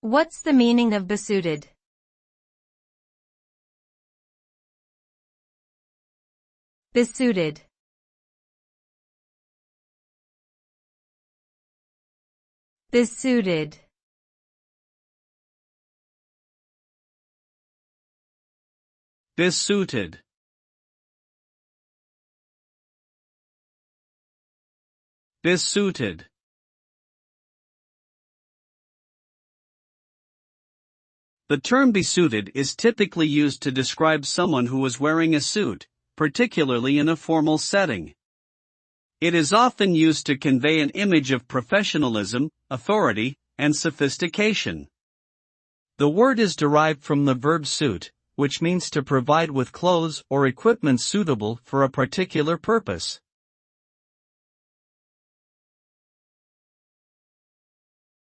What's the meaning of besuited? Besuited. Besuited. Besuited. Besuited. The term besuited is typically used to describe someone who is wearing a suit, particularly in a formal setting. It is often used to convey an image of professionalism, authority, and sophistication. The word is derived from the verb suit, which means to provide with clothes or equipment suitable for a particular purpose.